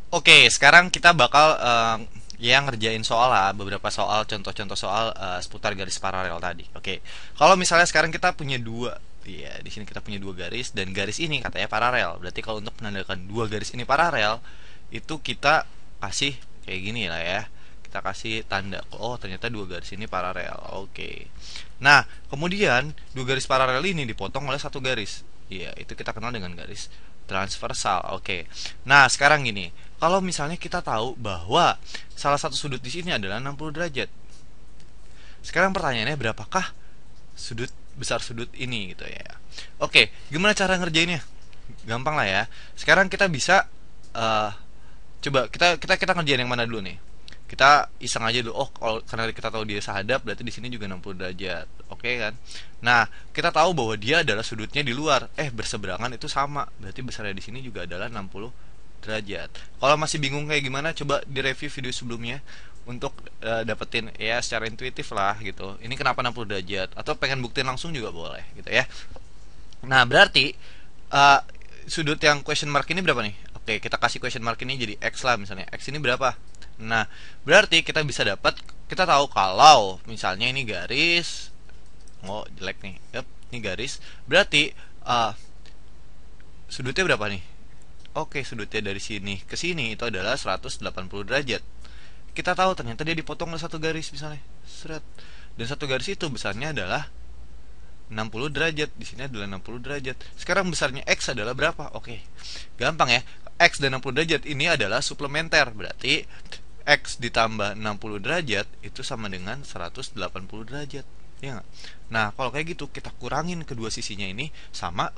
Oke, sekarang kita bakal ya ngerjain soal lah, beberapa soal, contoh-contoh soal seputar garis paralel tadi. Oke, kalau misalnya sekarang kita punya dua, ya di sini kita punya dua garis dan garis ini katanya paralel. Berarti kalau untuk menandakan dua garis ini paralel, itu kita kasih kayak gini lah ya. Kita kasih tanda, oh ternyata dua garis ini paralel. Oke. Nah, kemudian dua garis paralel ini dipotong oleh satu garis. Iya, itu kita kenal dengan garis transversal. Oke. Nah, sekarang gini, kalau misalnya kita tahu bahwa salah satu sudut di sini adalah 60 derajat. Sekarang pertanyaannya berapakah sudut besar sudut ini gitu ya. Oke, gimana cara ngerjainnya? Gampang lah ya. Sekarang kita bisa eh, coba kita ngerjain yang mana dulu nih? Kita iseng aja dulu. Oh, kalau karena kita tahu dia sahadap, berarti di sini juga 60 derajat. Oke kan? Nah, kita tahu bahwa dia adalah sudutnya di luar. Berseberangan itu sama. Berarti besarnya di sini juga adalah 60 derajat. Kalau masih bingung kayak gimana, coba direview video sebelumnya untuk dapetin ya secara intuitif lah gitu. Ini kenapa 60 derajat atau pengen buktiin langsung juga boleh gitu ya. Nah, berarti eh, sudut yang question mark ini berapa nih? Oke, kita kasih question mark ini jadi X lah misalnya. X ini berapa? Nah, berarti kita bisa dapat, kita tahu kalau misalnya ini garis, oh jelek nih. Yep, ini garis. Berarti eh, sudutnya berapa nih? Oke, sudutnya dari sini ke sini itu adalah 180 derajat. Kita tahu ternyata dia dipotong oleh satu garis misalnya. Seret. Dan satu garis itu besarnya adalah 60 derajat. Di sini adalah 60 derajat. Sekarang besarnya X adalah berapa? Oke. Gampang ya. X dan 60 derajat ini adalah suplementer. Berarti X ditambah 60 derajat itu sama dengan 180 derajat. Ya nggak? Nah, kalau kayak gitu kita kurangin kedua sisinya ini sama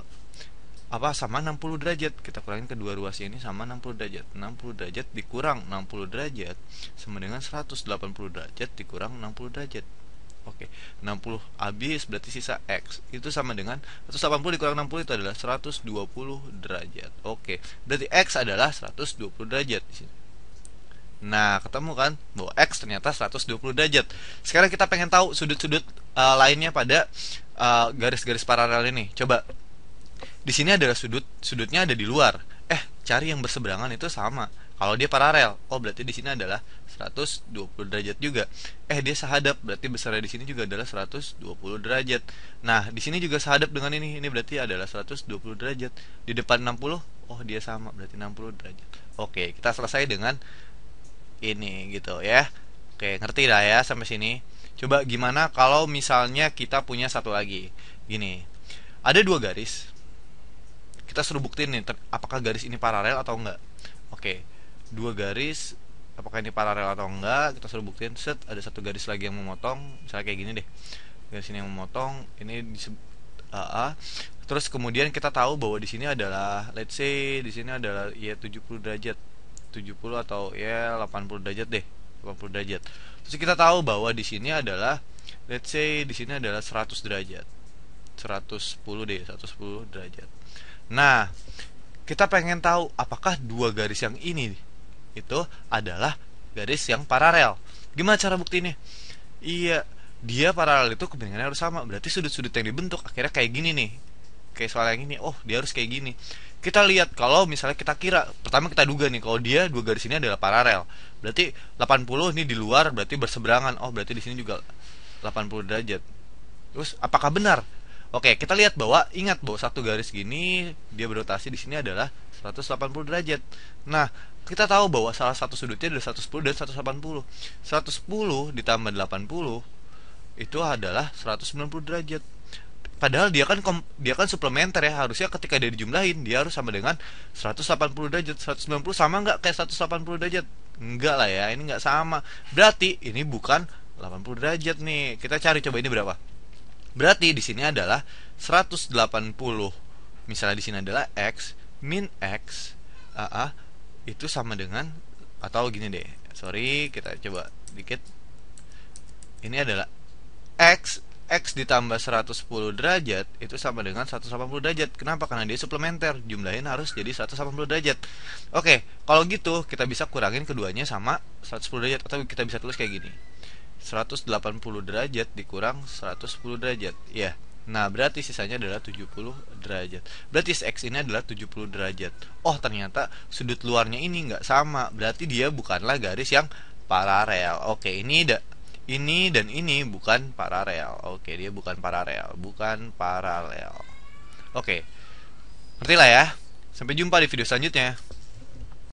apa, sama 60 derajat. Kita kurangin kedua ruasnya ini sama 60 derajat. 60 derajat dikurang 60 derajat sama dengan 180 derajat dikurang 60 derajat. Oke, 60 habis berarti sisa X. Itu sama dengan 180 dikurang 60 itu adalah 120 derajat. Oke, berarti X adalah 120 derajat di sini. Nah, ketemu kan bahwa X ternyata 120 derajat. Sekarang kita pengen tahu sudut-sudut lainnya pada garis-garis paralel ini. Coba, di sini adalah sudutnya ada di luar. Cari yang berseberangan itu sama. Kalau dia paralel, oh berarti di sini adalah 120 derajat juga. Dia sahadap, berarti besarnya di sini juga adalah 120 derajat. Nah, di sini juga sahadap dengan ini berarti adalah 120 derajat. Di depan 60, oh dia sama, berarti 60 derajat. Oke, kita selesai dengan ini gitu ya. Oke, ngerti lah ya sampai sini. Coba gimana kalau misalnya kita punya satu lagi. Gini, ada dua garis, kita suruh buktiin nih apakah garis ini paralel atau enggak. Oke, dua garis apakah ini paralel atau enggak, kita suruh buktiin. Set, ada satu garis lagi yang memotong, misalnya kayak gini deh. Garis ini yang memotong, ini disebut AA. Terus kemudian kita tahu bahwa di sini adalah, let's say di sini adalah ya 70 derajat. 70 atau ya 80 derajat deh. 80 derajat. Terus kita tahu bahwa di sini adalah, let's say di sini adalah 100 derajat. 110 deh, 110 derajat. Nah, kita pengen tahu apakah dua garis yang ini itu adalah garis yang paralel. Gimana cara buktinya? Iya, dia paralel itu kebenangannya harus sama. Berarti sudut-sudut yang dibentuk akhirnya kayak gini nih. Kayak soal yang ini. Oh, dia harus kayak gini. Kita lihat kalau misalnya kita kira, pertama kita duga nih kalau dia dua garis ini adalah paralel. Berarti 80 ini di luar, berarti berseberangan. Oh, berarti di sini juga 80 derajat. Terus apakah benar? Oke, kita lihat bahwa, ingat bahwa satu garis gini dia berotasi di sini adalah 180 derajat. Nah, kita tahu bahwa salah satu sudutnya adalah 110 dan 180. 110 ditambah 80 itu adalah 190 derajat. Padahal dia kan suplementer ya. Harusnya ketika dia dijumlahin dia harus sama dengan 180 derajat. 190 sama nggak kayak 180 derajat? Enggak lah ya, ini nggak sama. Berarti ini bukan 80 derajat nih. Kita cari coba ini berapa. Berarti di sini adalah 180. Misalnya di sini adalah X min X AA itu sama dengan, atau gini deh. Sorry, kita coba dikit. Ini adalah X ditambah 110 derajat itu sama dengan 180 derajat. Kenapa? Karena dia suplementer. Jumlahin harus jadi 180 derajat. Oke, kalau gitu kita bisa kurangin keduanya sama 110 derajat, atau kita bisa tulis kayak gini. 180 derajat dikurang 110 derajat. Ya, Nah, berarti sisanya adalah 70 derajat. Berarti X ini adalah 70 derajat. Oh, ternyata sudut luarnya ini nggak sama. Berarti dia bukanlah garis yang paralel. Oke, ini dan ini bukan paralel. Oke, dia bukan paralel. Bukan paralel. Oke, ngerti lah ya. Sampai jumpa di video selanjutnya.